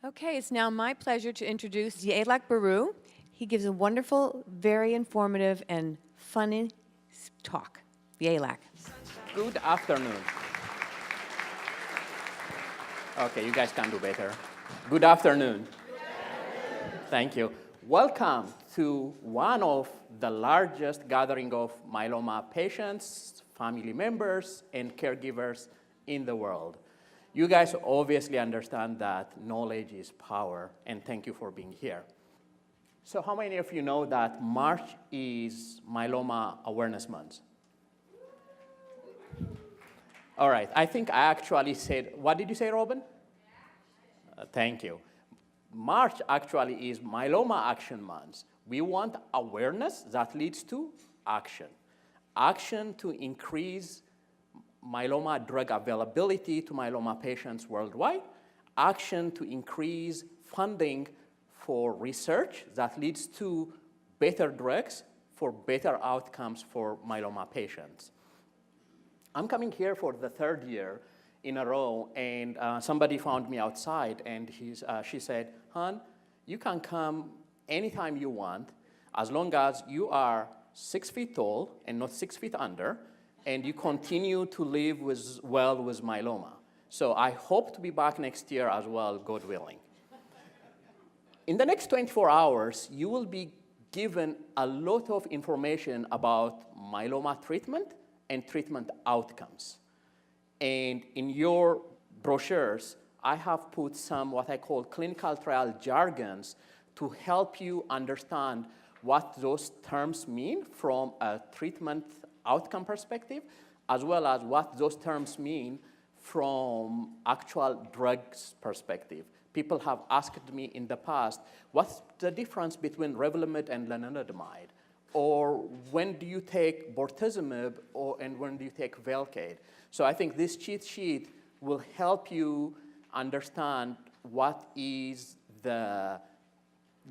Okay, it's now my pleasure to introduce Yelak Biru. He gives a wonderful, very informative, and funny talk. Yelak. Good afternoon. Okay, you guys can do better. Good afternoon. Thank you. Welcome to one of the largest gathering of myeloma patients, family members, and caregivers in the world. You guys obviously understand that knowledge is power, and thank you for being here. So how many of you know that March is Myeloma Awareness Month? All right, I think I actually said, what did you say, Robin? Thank you. March actually is Myeloma Action Month. We want awareness that leads to action. Action to increase myeloma drug availability to myeloma patients worldwide. Action to increase funding for research that leads to better drugs for better outcomes for myeloma patients. I'm coming here for the third year in a row, and somebody found me outside, and she said, "Hon, you can come anytime you want, as long as you are 6 feet tall and not 6 feet under, and you continue to live well with myeloma." So I hope to be back next year as well, God willing. In the next 24 hours, you will be given a lot of information about myeloma treatment and treatment outcomes. And in your brochures, I have put some what I call clinical trial jargons to help you understand what those terms mean from a treatment outcome perspective, as well as what those terms mean from actual drugs perspective. People have asked me in the past, what's the difference between Revlimid and lenalidomide? Or when do you take bortezomib, and when do you take Velcade? So I think this cheat sheet will help you understand what is the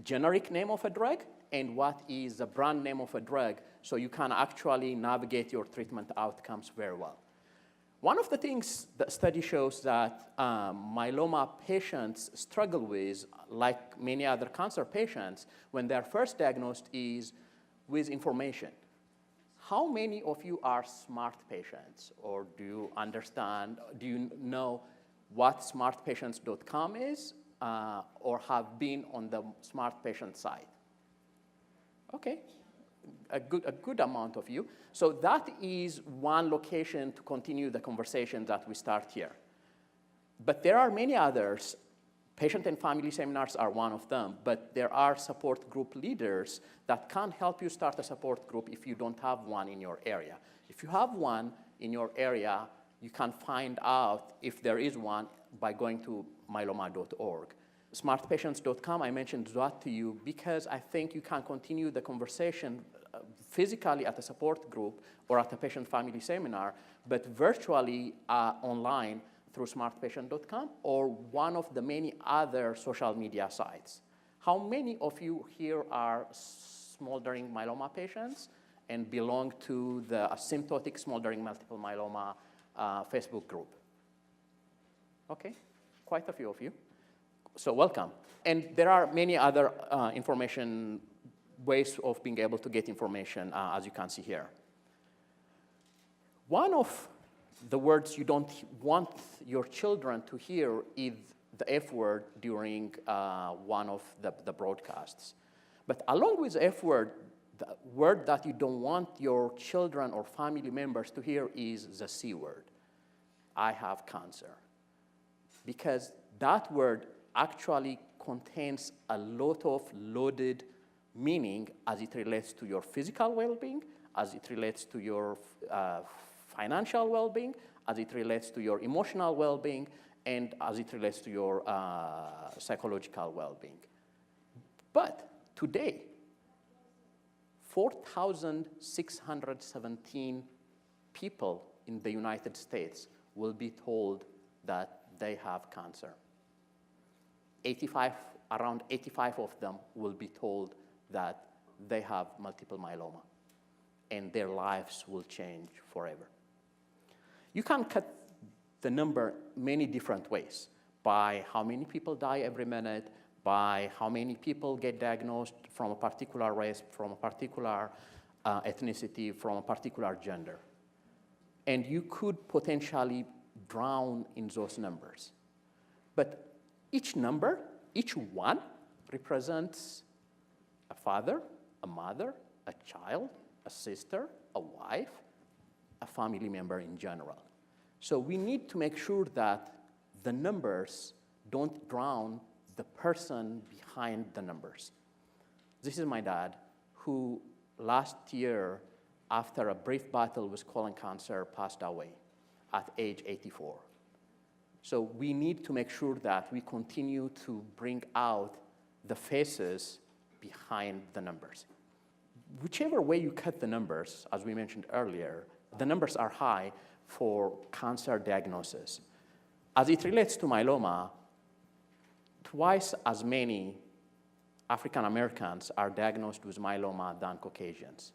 generic name of a drug and what is the brand name of a drug, so you can actually navigate your treatment outcomes very well. One of the things the study shows that myeloma patients struggle with, like many other cancer patients, when they're first diagnosed, is with information. How many of you are smart patients, or do you understand, do you know what smartpatients.com is, or have been on the smart patient site? Okay, a good amount of you. So that is one location to continue the conversation that we start here. But there are many others. Patient and family seminars are one of them, but there are support group leaders that can help you start a support group if you don't have one in your area. If you have one in your area, you can find out if there is one by going to myeloma.org. Smartpatients.com, I mentioned that to you because I think you can continue the conversation physically at a support group or at a patient-family seminar, but virtually online through smartpatient.com or one of the many other social media sites. How many of you here are smoldering myeloma patients and belong to the asymptotic smoldering multiple myeloma Facebook group? Okay, quite a few of you. So welcome. And there are many other information ways of being able to get information, as you can see here. One of the words you don't want your children to hear is the F word during one of the broadcasts. But along with the F word, the word that you don't want your children or family members to hear is the C word. I have cancer. Because that word actually contains a lot of loaded meaning as it relates to your physical well-being, as it relates to your financial well-being, as it relates to your emotional well-being, and as it relates to your psychological well-being. But today, 4,617 people in the United States will be told that they have cancer. Around 85 of them will be told that they have multiple myeloma, and their lives will change forever. You can cut the number many different ways, by how many people die every minute, by how many people get diagnosed from a particular race, from a particular ethnicity, from a particular gender. And you could potentially drown in those numbers. But each number, each one, represents a father, a mother, a child, a sister, a wife, a family member in general. So we need to make sure that the numbers don't drown the person behind the numbers. This is my dad, who last year, after a brief battle with colon cancer, passed away at age 84. So we need to make sure that we continue to bring out the faces behind the numbers. Whichever way you cut the numbers, as we mentioned earlier, the numbers are high for cancer diagnosis. As it relates to myeloma, twice as many African Americans are diagnosed with myeloma than Caucasians.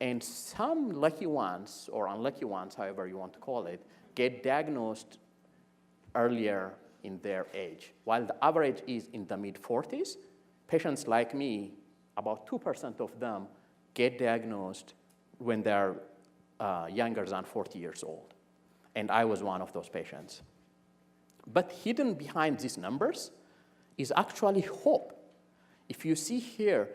And some lucky ones, or unlucky ones, however you want to call it, get diagnosed earlier in their age. While the average is in the mid-40s, patients like me, about 2% of them get diagnosed when they're younger than 40 years old. And I was one of those patients. But hidden behind these numbers is actually hope. If you see here,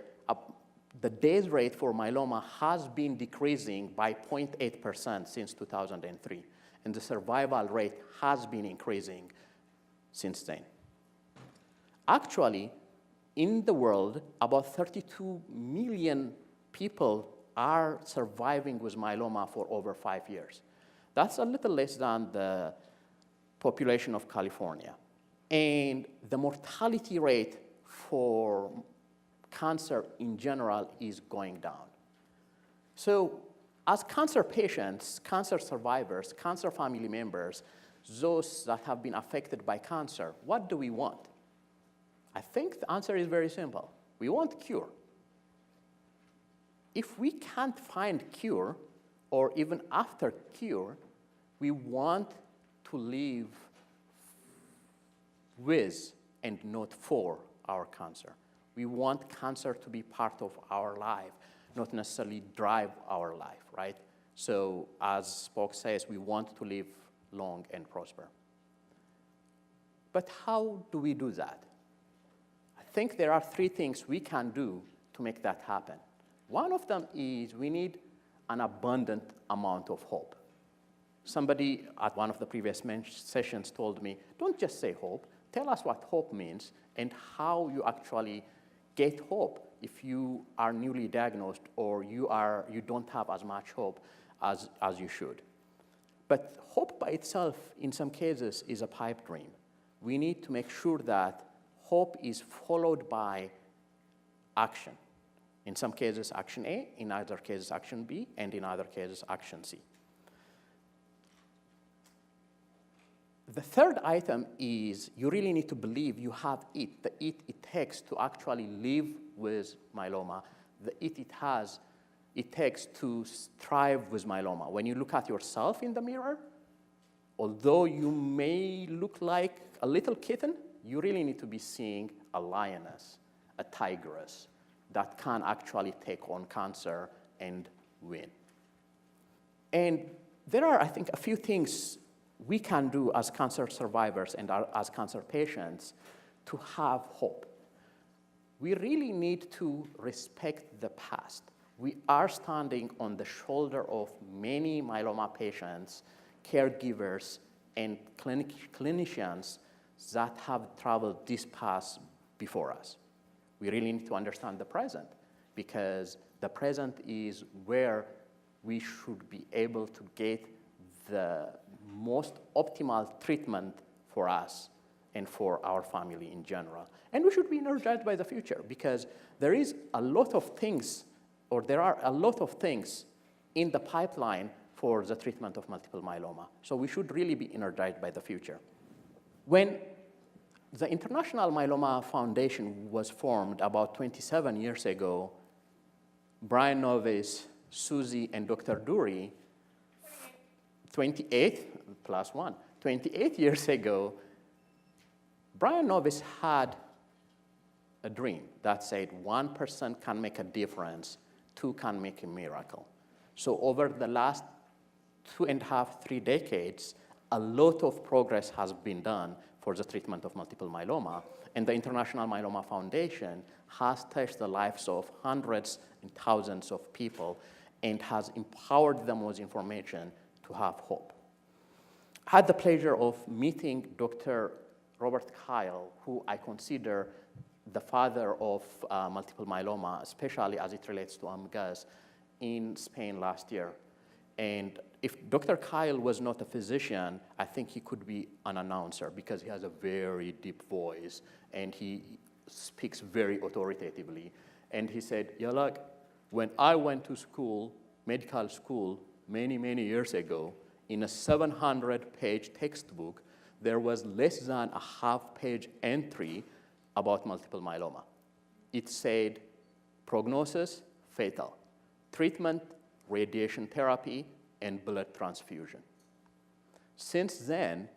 the death rate for myeloma has been decreasing by 0.8% since 2003, and the survival rate has been increasing since then. Actually, in the world, about 32 million people are surviving with myeloma for over 5 years. That's a little less than the population of California. And the mortality rate for cancer in general is going down. So as cancer patients, cancer survivors, cancer family members, those that have been affected by cancer, what do we want? I think the answer is very simple. We want cure. If we can't find cure, or even after cure, we want to live with and not for our cancer. We want cancer to be part of our life, not necessarily drive our life, right? So as Spock says, we want to live long and prosper. But how do we do that? I think there are 3 things we can do to make that happen. One of them is we need an abundant amount of hope. Somebody at one of the previous sessions told me, don't just say hope, tell us what hope means and how you actually get hope if you are newly diagnosed or you don't have as much hope as you should. But hope by itself, in some cases, is a pipe dream. We need to make sure that hope is followed by action. In some cases, action A, in other cases, action B, and in other cases, action C. The third item is you really need to believe you have the it takes to actually live with myeloma, the it takes to thrive with myeloma. When you look at yourself in the mirror, although you may look like a little kitten, you really need to be seeing a lioness, a tigress that can actually take on cancer and win. And there are, I think, a few things we can do as cancer survivors and as cancer patients to have hope. We really need to respect the past. We are standing on the shoulder of many myeloma patients, caregivers, and clinicians that have traveled this path before us. We really need to understand the present, because the present is where we should be able to get the most optimal treatment for us and for our family in general. And we should be energized by the future, because there is a lot of things, or there are a lot of things in the pipeline for the treatment of multiple myeloma. So we should really be energized by the future. When the International Myeloma Foundation was formed about 27 years ago, Brian Novis, Susie, and Dr. Dury, 28 plus 1, 28 years ago, Brian Novis had a dream that said 1% can make a difference, 2 can make a miracle. So over the last 2.5, 3 decades, a lot of progress has been done for the treatment of multiple myeloma, and the International Myeloma Foundation has touched the lives of hundreds and thousands of people and has empowered them with information to have hope. I had the pleasure of meeting Dr. Robert Kyle, who I consider the father of multiple myeloma, especially as it relates to MGUS, in Spain last year. And if Dr. Kyle was not a physician, I think he could be an announcer because he has a very deep voice and he speaks very authoritatively. And he said, Yelak, when I went to school, medical school, many, many years ago, in a 700-page textbook, there was less than a half-page entry about multiple myeloma. It said, prognosis, fatal. Treatment, radiation therapy, and blood transfusion. Since then,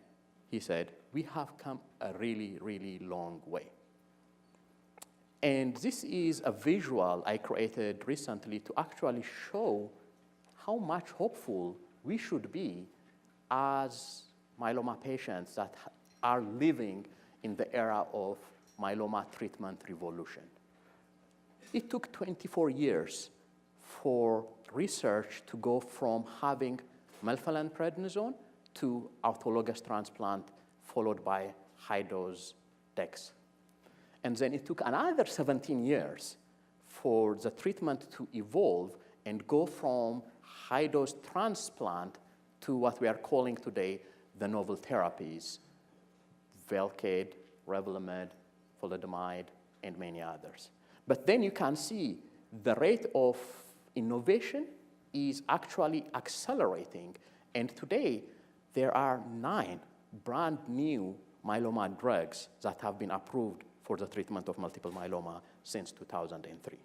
he said, we have come a really, really long way. And this is a visual I created recently to actually show how much hopeful we should be as myeloma patients that are living in the era of myeloma treatment revolution. It took 24 years for research to go from having melphalan prednisone to autologous transplant, followed by high-dose dex. And then it took another 17 years for the treatment to evolve and go from high-dose transplant to what we are calling today the novel therapies, Velcade, Revlimid, thalidomide, and many others. But then you can see the rate of innovation is actually accelerating. And today, there are 9 brand new myeloma drugs that have been approved for the treatment of multiple myeloma since 2003.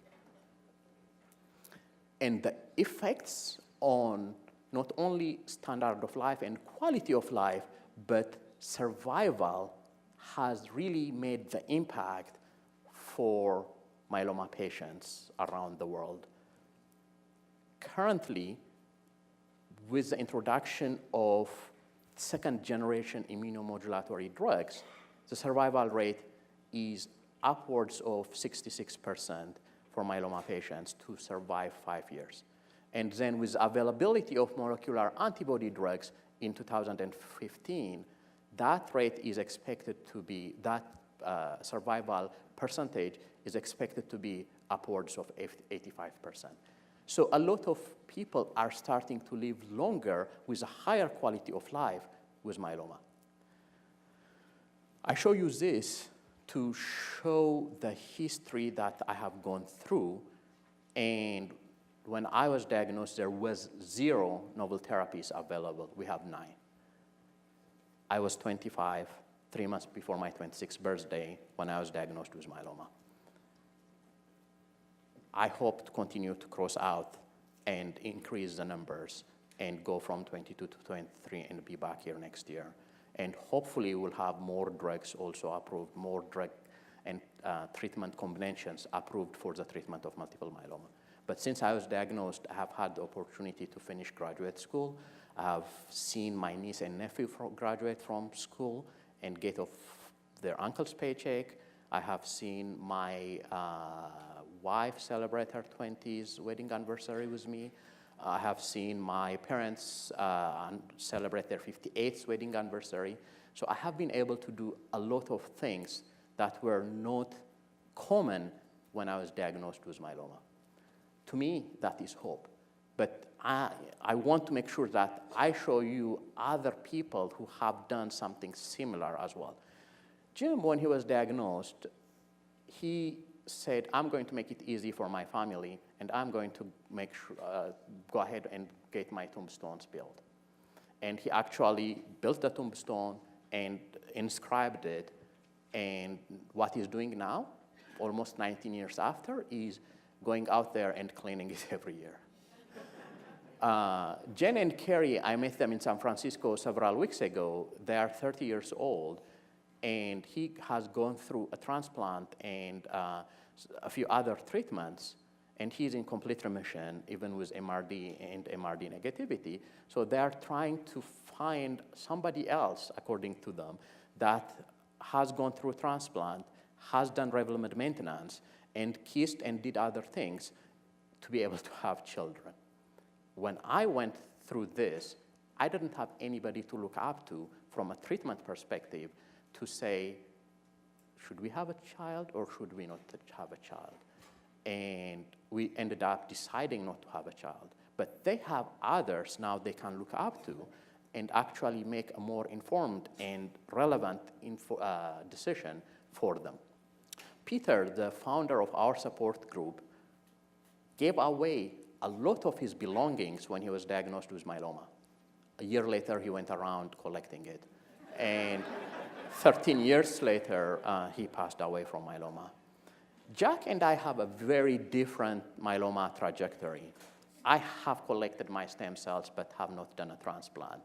And the effects on not only standard of life and quality of life, but survival has really made the impact for myeloma patients around the world. Currently, with the introduction of second-generation immunomodulatory drugs, the survival rate is upwards of 66% for myeloma patients to survive 5 years. And then with availability of molecular antibody drugs in 2015, that rate is expected to be, that survival percentage is expected to be upwards of 85%. So a lot of people are starting to live longer with a higher quality of life with myeloma. I show you this to show the history that I have gone through. And when I was diagnosed, there was 0 novel therapies available. We have 9. I was 25, 3 months before my 26th birthday, when I was diagnosed with myeloma. I hope to continue to cross out and increase the numbers and go from 22 to 23 and be back here next year. And hopefully we'll have more drugs also approved, more drug and treatment combinations approved for the treatment of multiple myeloma. But since I was diagnosed, I have had the opportunity to finish graduate school. I have seen my niece and nephew graduate from school and get off their uncle's paycheck. I have seen my wife celebrate her 20th wedding anniversary with me. I have seen my parents celebrate their 58th wedding anniversary. So I have been able to do a lot of things that were not common when I was diagnosed with myeloma. To me, that is hope. But I want to make sure that I show you other people who have done something similar as well. Jim, when he was diagnosed, he said, I'm going to make it easy for my family, and I'm going to make sure, go ahead and get my tombstones built. And he actually built the tombstone and inscribed it. And what he's doing now, almost 19 years after, is going out there and cleaning it every year. Jen and Carrie, I met them in San Francisco several weeks ago. They are 30 years old. and he has gone through a transplant and a few other treatments, and he's in complete remission, even with MRD and MRD negativity. So they're trying to find somebody else, according to them, that has gone through transplant, has done Revlimid maintenance, and kissed and did other things to be able to have children. When I went through this, I didn't have anybody to look up to from a treatment perspective to say, should we have a child or should we not have a child? And we ended up deciding not to have a child. But they have others now they can look up to and actually make a more informed and relevant decision for them. Peter, the founder of our support group, gave away a lot of his belongings when he was diagnosed with myeloma. A year later, he went around collecting it. And 13 years later, he passed away from myeloma. Jack and I have a very different myeloma trajectory. I have collected my stem cells, but have not done a transplant.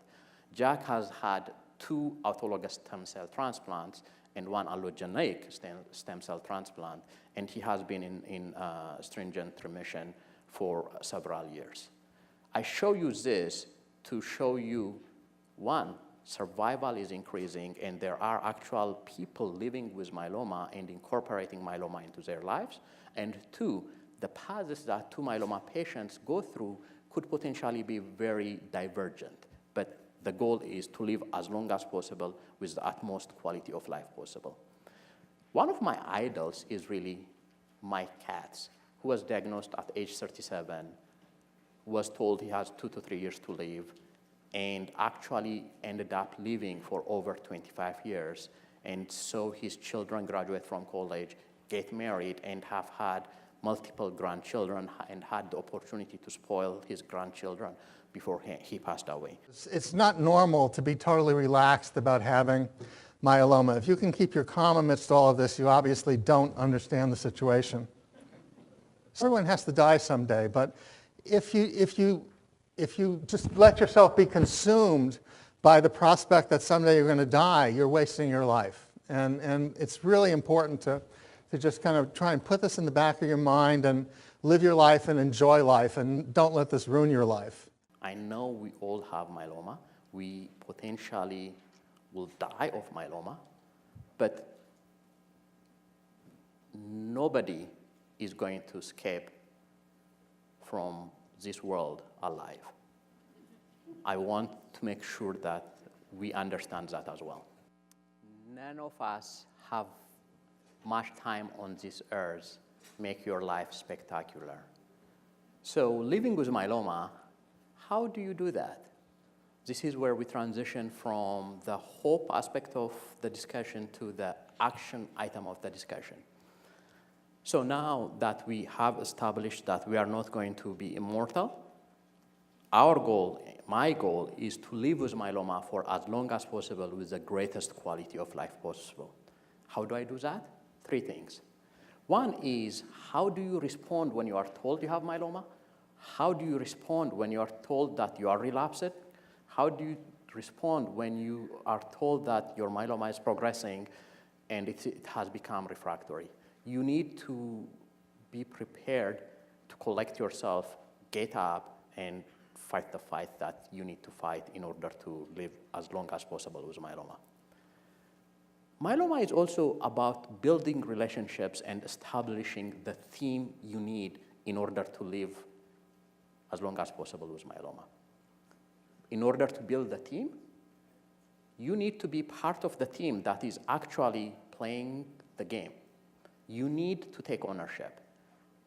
Jack has had 2 autologous stem cell transplants and 1 allogeneic stem cell transplant, and he has been in stringent remission for several years. I show you this to show you, 1, survival is increasing, and there are actual people living with myeloma and incorporating myeloma into their lives, and 2, the paths that 2 myeloma patients go through could potentially be very divergent, but the goal is to live as long as possible with the utmost quality of life possible. One of my idols is really Mike Katz, who was diagnosed at age 37, was told he has 2 to 3 years to live, and actually ended up living for over 25 years. And so his children graduate from college, get married, and have had multiple grandchildren and had the opportunity to spoil his grandchildren before he passed away. It's not normal to be totally relaxed about having myeloma. If you can keep your calm amidst all of this, you obviously don't understand the situation. Everyone has to die someday, but if you just let yourself be consumed by the prospect that someday you're going to die, you're wasting your life. And it's really important to just kind of try and put this in the back of your mind and live your life and enjoy life, and don't let this ruin your life. I know we all have myeloma. We potentially will die of myeloma, but nobody is going to escape from this world alive. I want to make sure that we understand that as well. None of us have much time on this earth make your life spectacular. So living with myeloma, how do you do that? This is where we transition from the hope aspect of the discussion to the action item of the discussion. So now that we have established that we are not going to be immortal, our goal, my goal, is to live with myeloma for as long as possible with the greatest quality of life possible. How do I do that? 3 things. One is, how do you respond when you are told you have myeloma? How do you respond when you are told that you are relapsed? How do you respond when you are told that your myeloma is progressing and it has become refractory? You need to be prepared to collect yourself, get up, and fight the fight that you need to fight in order to live as long as possible with myeloma. Myeloma is also about building relationships and establishing the team you need in order to live as long as possible with myeloma. In order to build the team, you need to be part of the team that is actually playing the game. You need to take ownership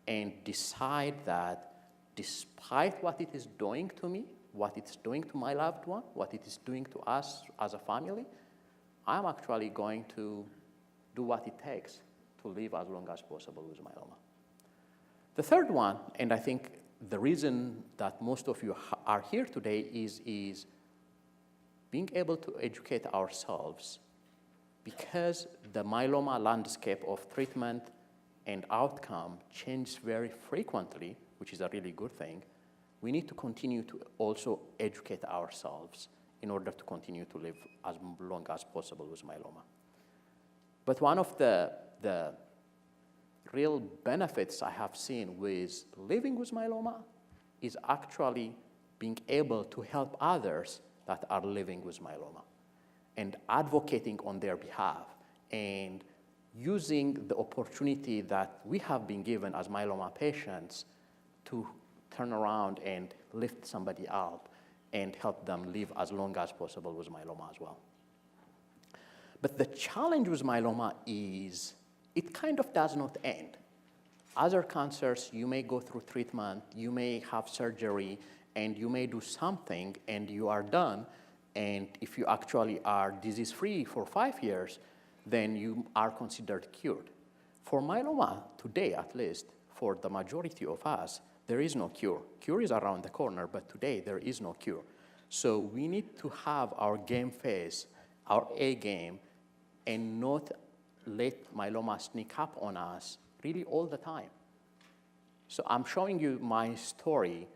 and decide that despite what it is doing to me, what it's doing to my loved one, what it is doing to us as a family, I'm actually going to do what it takes to live as long as possible with myeloma. The third one, and I think the reason that most of you are here today is being able to educate ourselves, because the myeloma landscape of treatment and outcome changes very frequently, which is a really good thing. We need to continue to also educate ourselves in order to continue to live as long as possible with myeloma. But one of the real benefits I have seen with living with myeloma is actually being able to help others that are living with myeloma and advocating on their behalf and using the opportunity that we have been given as myeloma patients to turn around and lift somebody up and help them live as long as possible with myeloma as well. But the challenge with myeloma is it kind of does not end. Other cancers, you may go through treatment, you may have surgery, and you may do something, and you are done. And if you actually are disease-free for 5 years, then you are considered cured. For myeloma, today at least, for the majority of us, there is no cure. Cure is around the corner, but today there is no cure. So we need to have our game face, our A game, and not let myeloma sneak up on us really all the time. So I'm showing you my story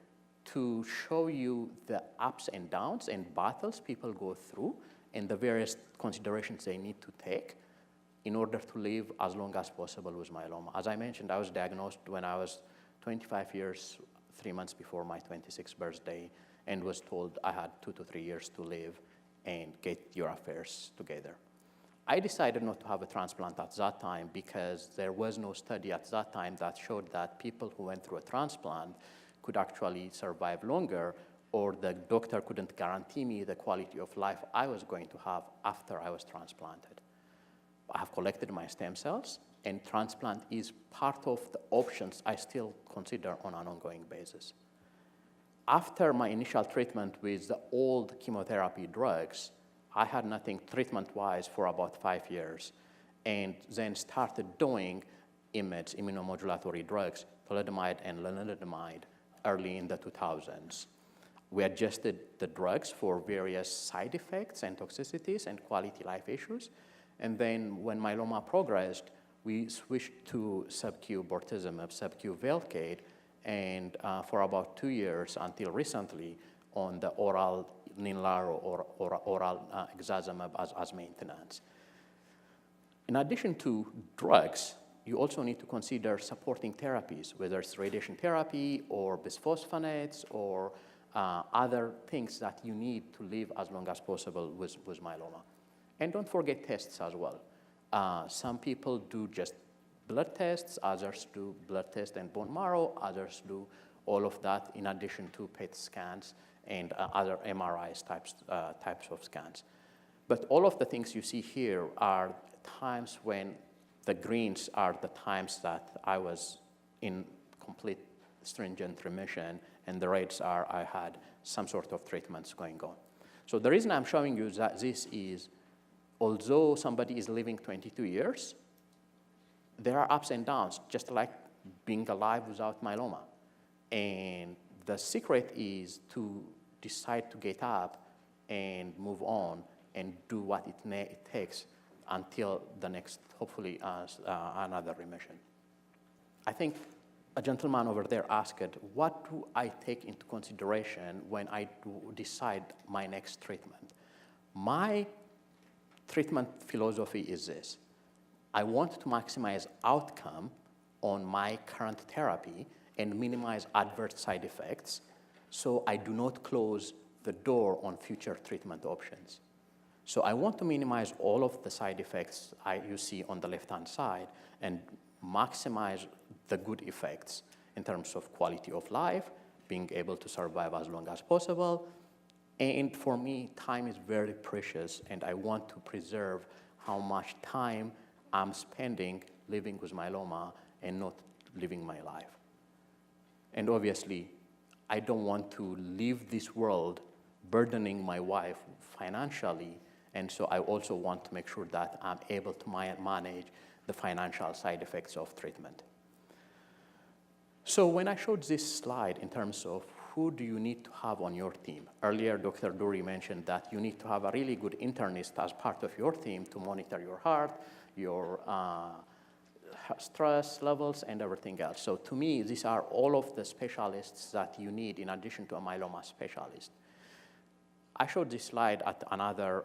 to show you the ups and downs and battles people go through and the various considerations they need to take in order to live as long as possible with myeloma. As I mentioned, I was diagnosed when I was 25 years, 3 months before my 26th birthday, and was told I had 2 to 3 years to live and get your affairs together. I decided not to have a transplant at that time because there was no study at that time that showed that people who went through a transplant could actually survive longer, or the doctor couldn't guarantee me the quality of life I was going to have after I was transplanted. I have collected my stem cells, and transplant is part of the options I still consider on an ongoing basis. After my initial treatment with the old chemotherapy drugs, I had nothing treatment-wise for about 5 years, and then started doing IMiDs, immunomodulatory drugs, thalidomide and lenalidomide, early in the 2000s. We adjusted the drugs for various side effects and toxicities and quality life issues. And then when myeloma progressed, we switched to sub-Q bortezomib, sub-Q Velcade, and for about 2 years until recently on the oral Ninlaro or oral exazimab as maintenance. In addition to drugs, you also need to consider supporting therapies, whether it's radiation therapy or bisphosphonates or other things that you need to live as long as possible with myeloma. And don't forget tests as well. Some people do just blood tests, others do blood tests and bone marrow, others do all of that in addition to PET scans and other MRIs types of scans. But all of the things you see here are times when the greens are the times that I was in complete stringent remission, and the reds are I had some sort of treatments going on. So the reason I'm showing you that this is, although somebody is living 22 years, there are ups and downs, just like being alive without myeloma. And the secret is to decide to get up and move on and do what it takes until the next, hopefully, another remission. I think a gentleman over there asked, what do I take into consideration when I decide my next treatment? My treatment philosophy is this. I want to maximize outcome on my current therapy and minimize adverse side effects, so I do not close the door on future treatment options. So I want to minimize all of the side effects you see on the left-hand side and maximize the good effects in terms of quality of life, being able to survive as long as possible. And for me, time is very precious, and I want to preserve how much time I'm spending living with myeloma and not living my life. And obviously, I don't want to leave this world burdening my wife financially, and so I also want to make sure that I'm able to manage the financial side effects of treatment. So when I showed this slide in terms of who do you need to have on your team, earlier Dr. Dury mentioned that you need to have a really good internist as part of your team to monitor your heart, your stress levels, and everything else. So to me, these are all of the specialists that you need in addition to a myeloma specialist. I showed this slide at another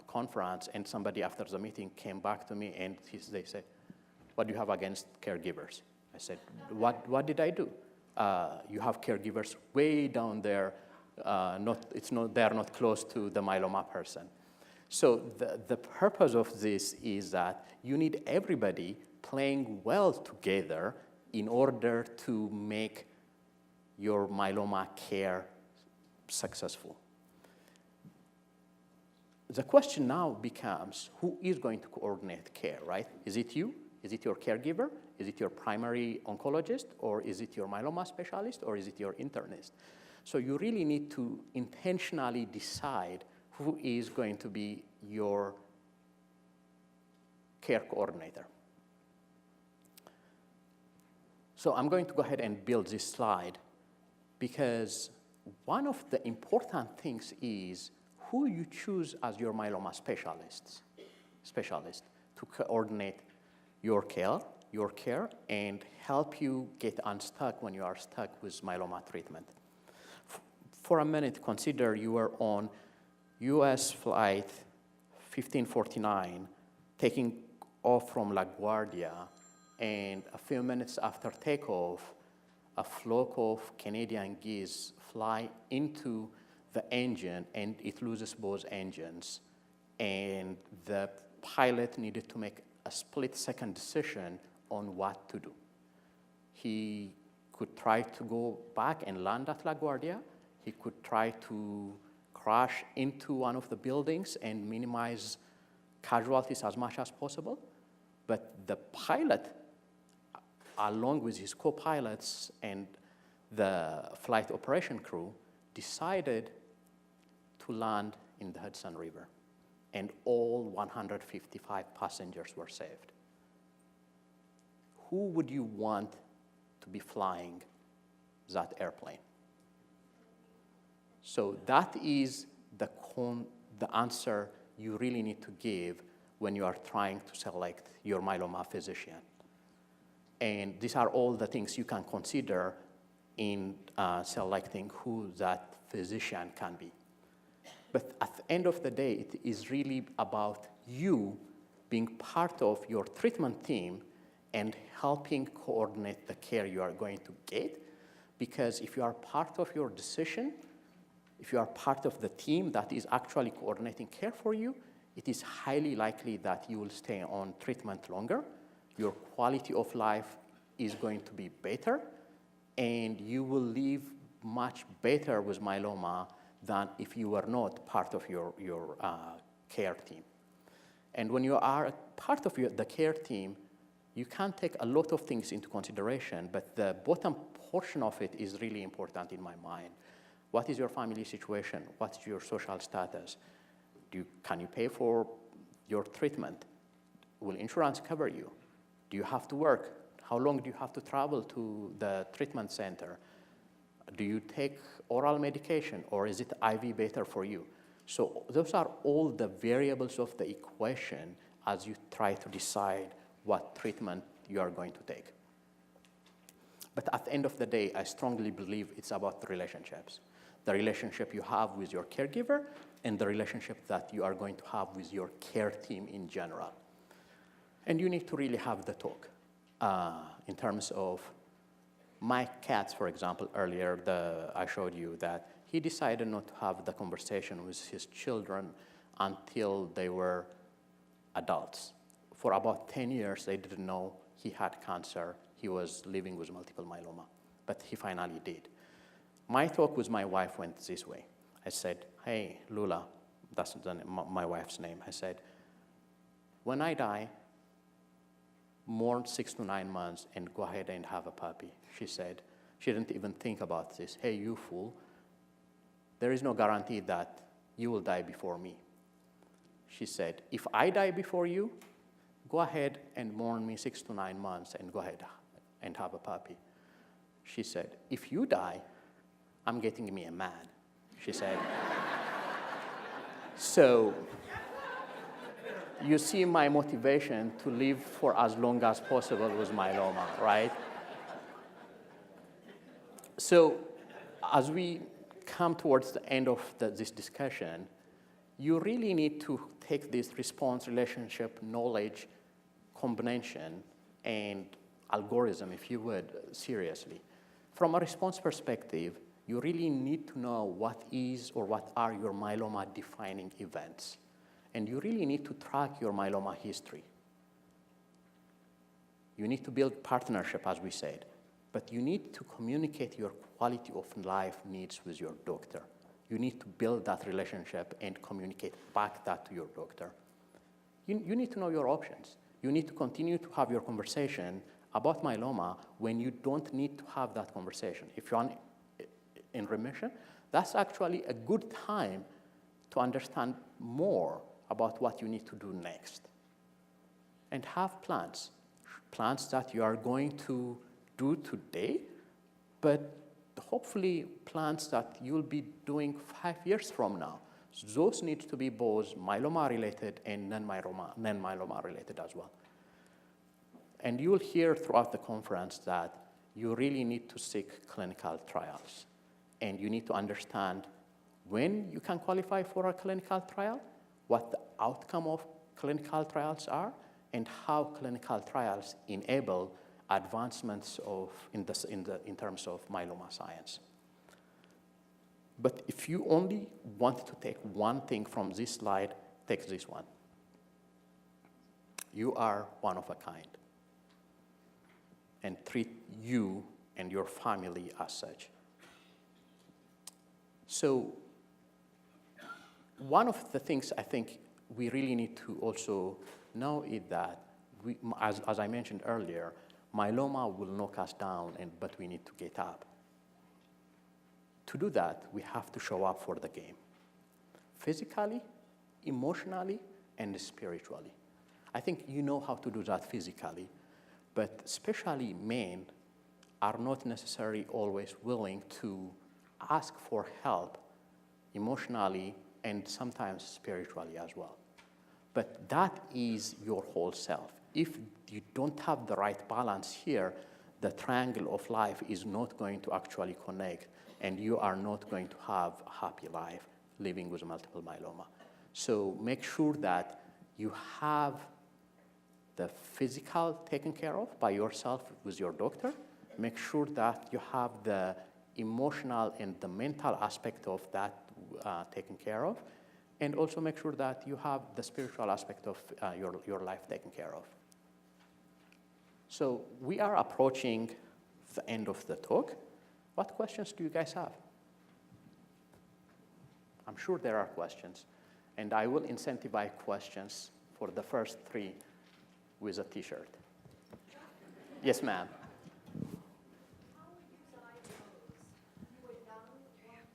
conference, and somebody after the meeting came back to me, and they said, "What do you have against caregivers?" I said, "What did I do? You have caregivers way down there. They're not close to the myeloma person." So the purpose of this is that you need everybody playing well together in order to make your myeloma care successful. The question now becomes, who is going to coordinate care, right? Is it you? Is it your caregiver? Is it your primary oncologist? Or is it your myeloma specialist? Or is it your internist? So you really need to intentionally decide who is going to be your care coordinator. So I'm going to go ahead and build this slide because one of the important things is who you choose as your myeloma specialist to coordinate your care, and help you get unstuck when you are stuck with myeloma treatment. For a minute, consider you are on US flight 1549, taking off from LaGuardia, and a few minutes after takeoff, a flock of Canadian geese fly into the engine, and it loses both engines. And the pilot needed to make a split-second decision on what to do. He could try to go back and land at LaGuardia. He could try to crash into one of the buildings and minimize casualties as much as possible. But the pilot, along with his co-pilots and the flight operation crew, decided to land in the Hudson River, and all 155 passengers were saved. Who would you want to be flying that airplane? So that is the answer you really need to give when you are trying to select your myeloma physician. And these are all the things you can consider in selecting who that physician can be. But at the end of the day, it is really about you being part of your treatment team and helping coordinate the care you are going to get. Because if you are part of your decision, if you are part of the team that is actually coordinating care for you, it is highly likely that you will stay on treatment longer. Your quality of life is going to be better, and you will live much better with myeloma than if you were not part of your care team. And when you are part of the care team, you can take a lot of things into consideration, but the bottom portion of it is really important in my mind. What is your family situation? What's your social status? Can you pay for your treatment? Will insurance cover you? Do you have to work? How long do you have to travel to the treatment center? Do you take oral medication, or is it IV better for you? So those are all the variables of the equation as you try to decide what treatment you are going to take. But at the end of the day, I strongly believe it's about relationships. The relationship you have with your caregiver and the relationship that you are going to have with your care team in general. And you need to really have the talk in terms of my cats, for example, earlier, I showed you that he decided not to have the conversation with his children until they were adults. For about 10 years, they didn't know he had cancer. He was living with multiple myeloma, but he finally did. My talk with my wife went this way. I said, "Hey, Lula," that's my wife's name. I said, "When I die, mourn 6 to 9 months and go ahead and have a puppy." She said, she didn't even think about this. "Hey, you fool, there is no guarantee that you will die before me." She said, "If I die before you, go ahead and mourn me 6 to 9 months and go ahead and have a puppy." She said, "If you die, I'm getting me a man," she said. So you see my motivation to live for as long as possible with myeloma, right? So as we come towards the end of this discussion, you really need to take this response, relationship, knowledge combination and algorithm, if you would, seriously. From a response perspective, you really need to know what is or what are your myeloma defining events. And you really need to track your myeloma history. You need to build partnership, as we said, but you need to communicate your quality of life needs with your doctor. You need to build that relationship and communicate back that to your doctor. You need to know your options. You need to continue to have your conversation about myeloma when you don't need to have that conversation. If you're in remission, that's actually a good time to understand more about what you need to do next. And have plans that you are going to do today, but hopefully plans that you'll be doing 5 years from now. So those need to be both myeloma-related and non-myeloma-related as well. And you'll hear throughout the conference that you really need to seek clinical trials. And you need to understand when you can qualify for a clinical trial, what the outcome of clinical trials are, and how clinical trials enable advancements in terms of myeloma science. But if you only want to take one thing from this slide, take this one. You are one of a kind. And treat you and your family as such. So one of the things I think we really need to also know is that, as I mentioned earlier, myeloma will knock us down, but we need to get up. To do that, we have to show up for the game, physically, emotionally, and spiritually. I think you know how to do that physically, but especially men are not necessarily always willing to ask for help emotionally and sometimes spiritually as well. But that is your whole self. If you don't have the right balance here, the triangle of life is not going to actually connect, and you are not going to have a happy life living with multiple myeloma. So make sure that you have the physical taken care of by yourself with your doctor. Make sure that you have the emotional and the mental aspect of that taken care of. And also make sure that you have the spiritual aspect of your life taken care of. So we are approaching the end of the talk. What questions do you guys have? I'm sure there are questions. And I will incentivize questions for the first 3 with a T-shirt. Yes, ma'am.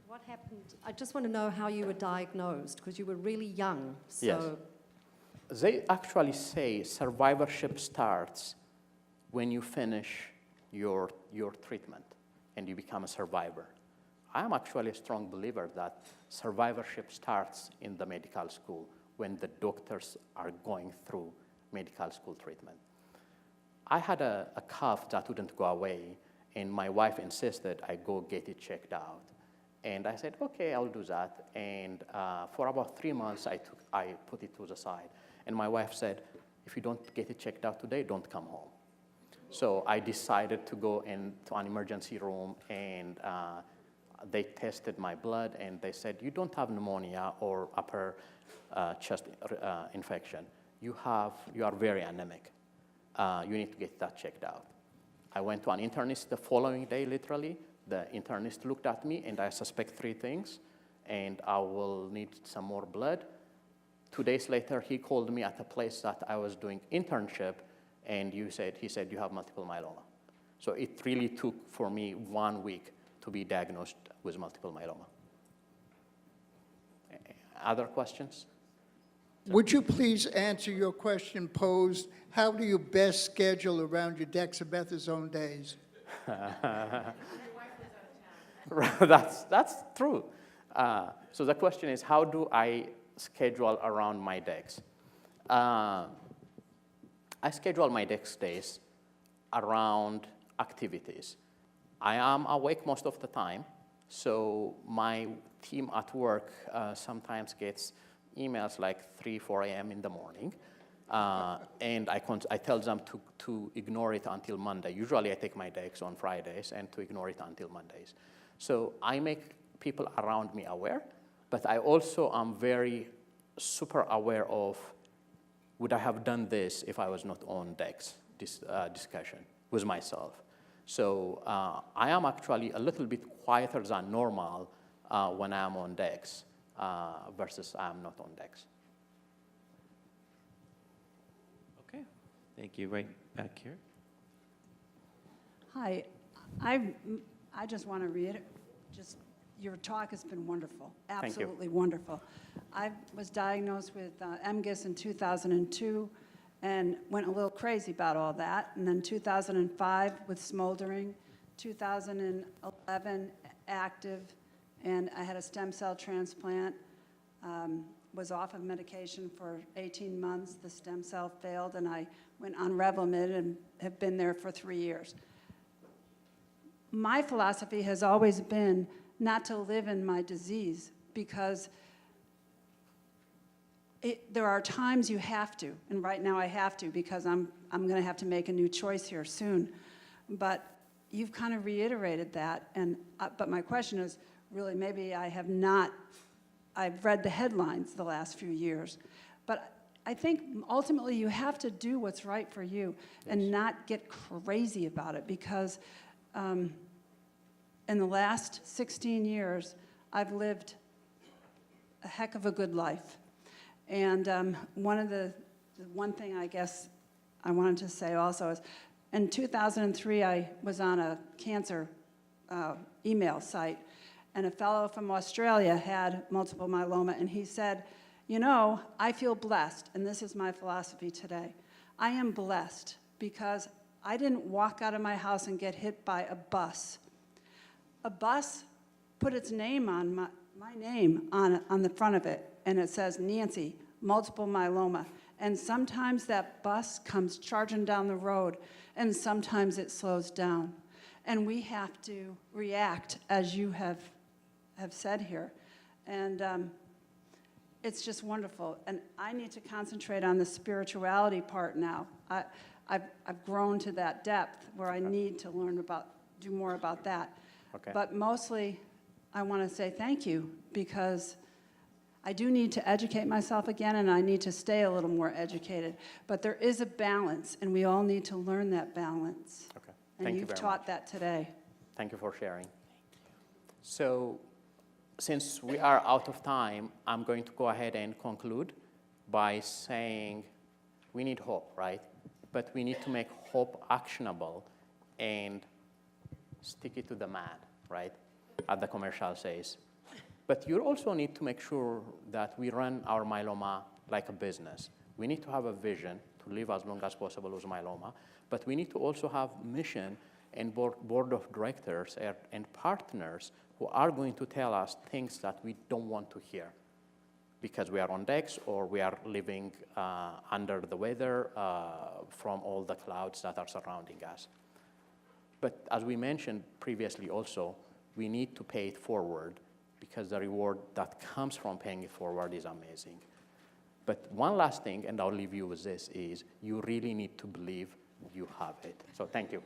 What happened? I just want to know how you were diagnosed, because you were really young. So. Yes. They actually say survivorship starts when you finish your treatment and you become a survivor. I am actually a strong believer that survivorship starts in the medical school when the doctors are going through medical school treatment. I had a cough that wouldn't go away, and my wife insisted I go get it checked out. And I said, okay, I'll do that. And for about 3 months, I put it to the side. And my wife said, if you don't get it checked out today, don't come home. So I decided to go into an emergency room, and they tested my blood, and they said, you don't have pneumonia or upper chest infection. You are very anemic. You need to get that checked out. I went to an internist the following day, literally. The internist looked at me, and I suspect 3 things, and I will need some more blood. 2 days later, he called me at a place that I was doing internship, and he said, you have multiple myeloma. So it really took for me 1 week to be diagnosed with multiple myeloma. Other questions? Would you please answer your question posed, how do you best schedule around your dexamethasone days? That's true. So the question is, how do I schedule around my dex? I schedule my dex days around activities. I am awake most of the time. So my team at work sometimes gets emails like 3, 4 a.m. in the morning. And I tell them to ignore it until Monday. Usually I take my decks on Fridays and to ignore it until Mondays. So I make people around me aware, but I also am very super aware of, would I have done this if I was not on decks, this discussion with myself. So I am actually a little bit quieter than normal when I am on decks versus I am not on decks. Okay, thank you. Right back here. Hi, I just want to reiterate, your talk has been wonderful, Thank you. absolutely wonderful. I was diagnosed with MGIS in 2002 and went a little crazy about all that. And then 2005 with smoldering, 2011 active, and I had a stem cell transplant. Was off of medication for 18 months. The stem cell failed, and I went on Revlimid and have been there for 3 years. My philosophy has always been not to live in my disease, because there are times you have to, and right now I have to, because I'm going to have to make a new choice here soon. But you've kind of reiterated that, and but my question is, really, maybe I have not. I've read the headlines the last few years, but I think ultimately you have to do what's right for you and not get crazy about it, because in the last 16 years, I've lived a heck of a good life. And one thing I guess I wanted to say also is, in 2003, I was on a cancer email site, and a fellow from Australia had multiple myeloma, and he said, you know, I feel blessed, and this is my philosophy today. I am blessed because I didn't walk out of my house and get hit by a bus. A bus put its name on my name on the front of it, and it says Nancy, multiple myeloma. And sometimes that bus comes charging down the road, and sometimes it slows down. And we have to react, as you have said here. And it's just wonderful. And I need to concentrate on the spirituality part now. I've grown to that depth where I need to learn do more about that. Okay. But mostly, I want to say thank you, because I do need to educate myself again, and I need to stay a little more educated. But there is a balance, and we all need to learn that balance. Okay. And Thank you you've very taught much. that today. Thank you for sharing. So since we are out of time, I'm going to go ahead and conclude by saying we need hope, right? But we need to make hope actionable and stick it to the man, right? As the commercial says. But you also need to make sure that we run our myeloma like a business. We need to have a vision to live as long as possible with myeloma, but we need to also have mission and board of directors and partners who are going to tell us things that we don't want to hear because we are on decks or we are living under the weather from all the clouds that are surrounding us. But as we mentioned previously also, we need to pay it forward because the reward that comes from paying it forward is amazing. But one last thing, and I'll leave you with this, is you really need to believe you have it. So thank you.